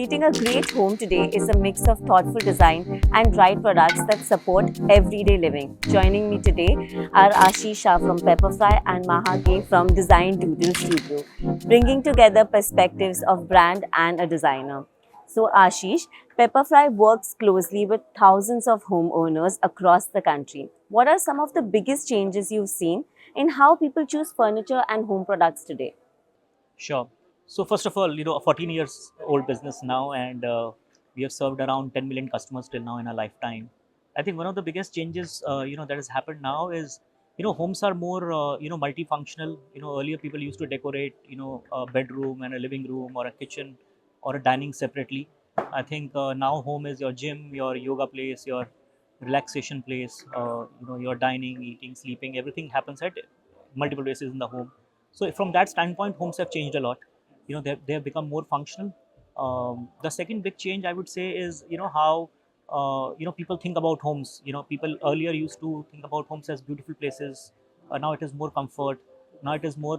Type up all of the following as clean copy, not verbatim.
Creating a great home today is a mix of thoughtful design and right products that support everyday living. Joining me today are Ashish Shah from Pepperfry and Maha K from Design Doodle Studio, bringing together perspectives of brand and a designer. So, Ashish, Pepperfry works closely with thousands of homeowners across the country. What are some of the biggest changes you've seen in how people choose furniture and home products today? Sure. So first of all, a 14 years old business now, and we have served around 10 million customers till now in our lifetime. I think one of the biggest changes, that has happened now is, homes are more, multifunctional. Earlier people used to decorate, a bedroom and a living room or a kitchen or a dining separately. I think now home is your gym, your yoga place, your relaxation place, your dining, eating, sleeping, everything happens at multiple places in the home. So from that standpoint, homes have changed a lot. They have become more functional. The second big change I would say is how people think about homes. People earlier used to think about homes as beautiful places. Now it is more comfort. Now it is more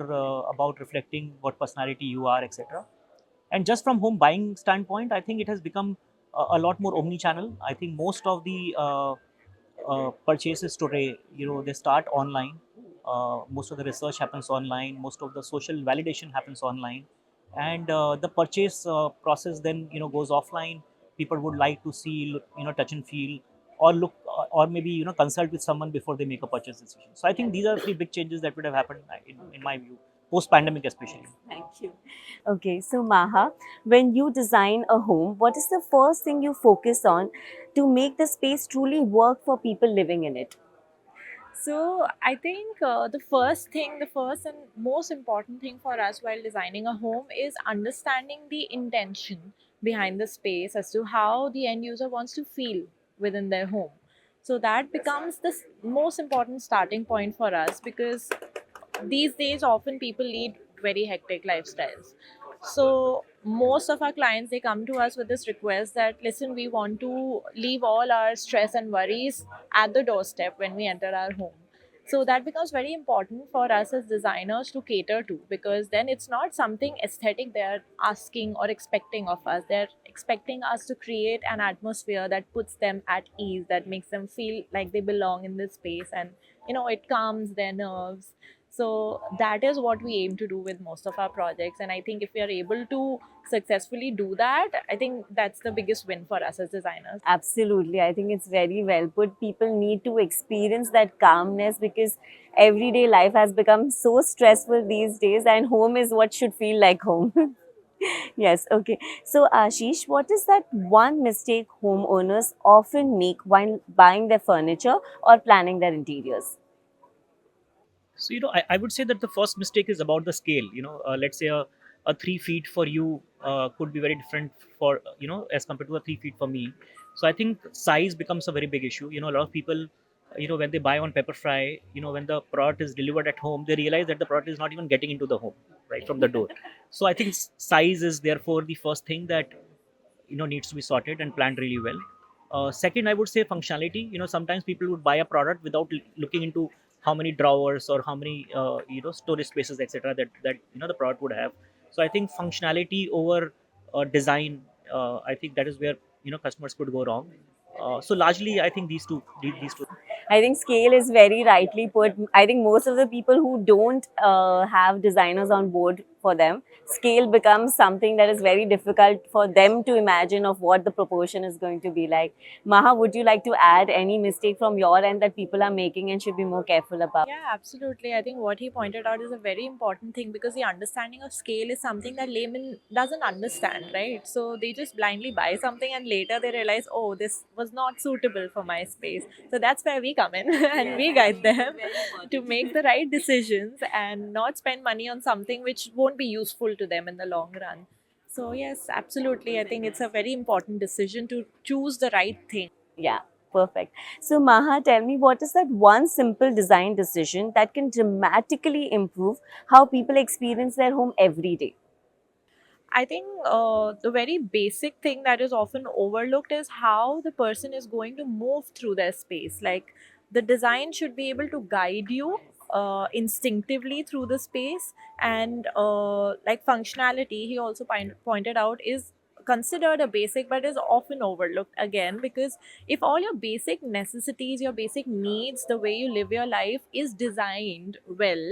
about reflecting what personality you are, etc. And just from home buying standpoint, I think it has become a lot more omni-channel. I think most of the purchases today, they start online. Most of the research happens online. Most of the social validation happens online, and the purchase process then goes offline. People would like to see, touch and feel, or look, or maybe consult with someone before they make a purchase decision. So I think these are three big changes that would have happened in my view, post pandemic especially. Thank you. Okay, so Maha, when you design a home, what is the first thing you focus on to make the space truly work for people living in it? So I think the first and most important thing for us while designing a home is understanding the intention behind the space as to how the end user wants to feel within their home. So that becomes the most important starting point for us because these days often people lead very hectic lifestyles. So most of our clients, they come to us with this request that listen, we want to leave all our stress and worries at the doorstep when we enter our home. So that becomes very important for us as designers to cater to, because then it's not something aesthetic they're asking or expecting of us. They're expecting us to create an atmosphere that puts them at ease, that makes them feel like they belong in this space, and it calms their nerves. So that is what we aim to do with most of our projects, and I think if we are able to successfully do that, I think that's the biggest win for us as designers. Absolutely. I think it's very well put. People need to experience that calmness because everyday life has become so stressful these days, and home is what should feel like home. Yes, okay. So, Ashish, what is that one mistake homeowners often make while buying their furniture or planning their interiors? So I would say that the first mistake is about the scale. Let's say a 3 feet for you could be very different for as compared to a 3 feet for me. So I think size becomes a very big issue. A lot of people, when they buy on Pepperfry, when the product is delivered at home, they realize that the product is not even getting into the home right from the door. So I think size is therefore the first thing that needs to be sorted and planned really well. Second, I would say functionality. Sometimes people would buy a product without looking into how many drawers or how many storage spaces, etc., that the product would have. So I think functionality over design, I think that is where customers could go wrong. So largely I think these two. I think scale is very rightly put. I think most of the people who don't have designers on board for them, scale becomes something that is very difficult for them to imagine of what the proportion is going to be like. Maha, would you like to add any mistake from your end that people are making and should be more careful about? Yeah, absolutely. I think what he pointed out is a very important thing because the understanding of scale is something that layman doesn't understand, right? So they just blindly buy something and later they realize, oh, this was not suitable for my space. So that's where we come in and we guide them to make the right decisions and not spend money on something which won't be useful to them in the long run. So, yes, absolutely. I think it's a very important decision to choose the right thing. Yeah, perfect. So, Maha, tell me, what is that one simple design decision that can dramatically improve how people experience their home every day? I think the very basic thing that is often overlooked is how the person is going to move through their space. Like the design should be able to guide you instinctively through the space, and like functionality, he also pointed out, is considered a basic but is often overlooked again, because if all your basic necessities, your basic needs, the way you live your life is designed well,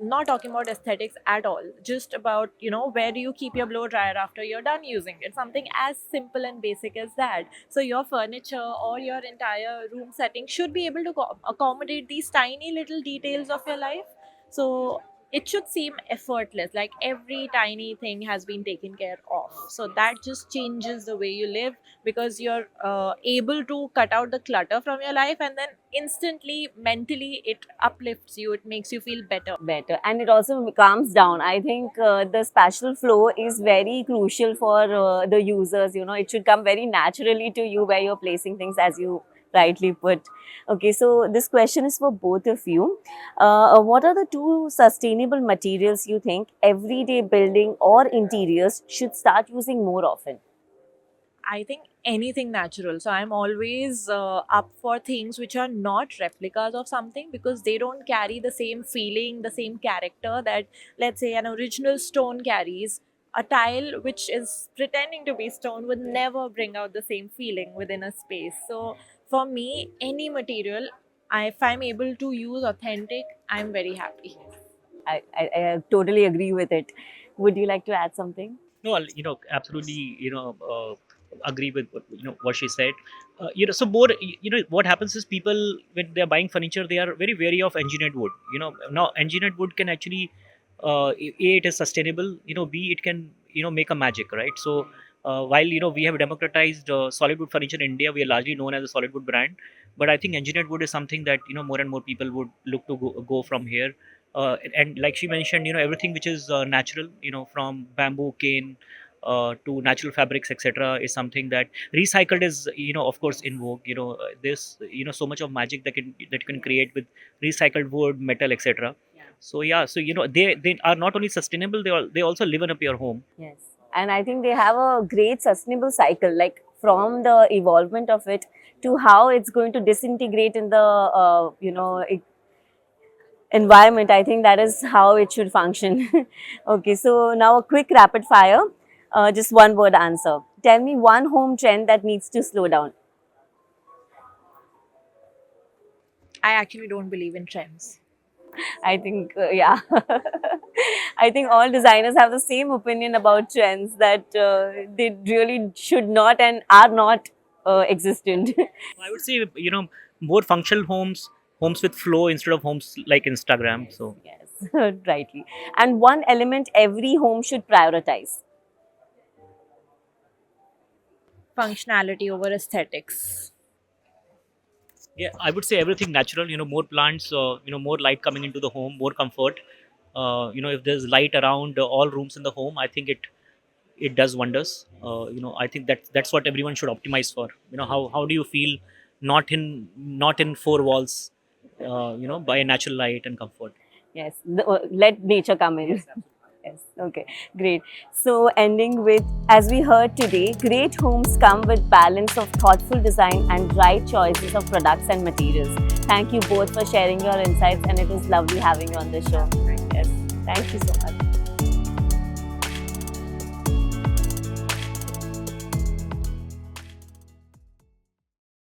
not talking about aesthetics at all, just about, where do you keep your blow dryer after you're done using it, something as simple and basic as that. So your furniture or your entire room setting should be able to accommodate these tiny little details of your life. So it should seem effortless, like every tiny thing has been taken care of. So that just changes the way you live, because you're able to cut out the clutter from your life, and then instantly mentally it uplifts you, it makes you feel better. Better, and it also calms down. I think the spatial flow is very crucial for the users. It should come very naturally to you where you're placing things, as you rightly put. Okay, so this question is for both of you. What are the two sustainable materials you think everyday building or interiors should start using more often? I think anything natural. So I'm always up for things which are not replicas of something, because they don't carry the same feeling, the same character that, let's say, an original stone carries. A tile which is pretending to be stone would never bring out the same feeling within a space. So for me, any material, if I'm able to use authentic, I'm very happy. I totally agree with it. Would you like to add something? No, absolutely, agree with what she said. So more, what happens is people, when they're buying furniture, they are very wary of engineered wood. Now engineered wood can actually, it is sustainable. B, it can make a magic, right? So while we have democratized solid wood furniture in India, we are largely known as a solid wood brand. But I think engineered wood is something that more and more people would look to go from here. And like she mentioned, everything which is natural, from bamboo, cane, to natural fabrics, etc., is something that recycled is, of course, in vogue. There's so much of magic that you can create with recycled wood, metal, etc. So yeah, so they are not only sustainable, they also live in a pure home. Yes, and I think they have a great sustainable cycle, like from the evolvement of it to how it's going to disintegrate in the environment. I think that is how it should function. Okay, so now a quick rapid fire, just one word answer. Tell me one home trend that needs to slow down. I actually don't believe in trends. I think, yeah. I think all designers have the same opinion about trends, that they really should not and are not existent. I would say, more functional homes with flow instead of homes like Instagram. So Yes, rightly. And one element every home should prioritize. Functionality over aesthetics. yeah, I would say everything natural. More plants, more light coming into the home, more comfort. If there's light around all rooms in the home, I think it does wonders. I think that's what everyone should optimize for. How do you feel not in four walls, by natural light and comfort. Yes, let nature come in. Yes, okay, great. So, ending with, as we heard today, great homes come with balance of thoughtful design and right choices of products and materials. Thank you both for sharing your insights, and it was lovely having you on the show. Yes, thank you so much.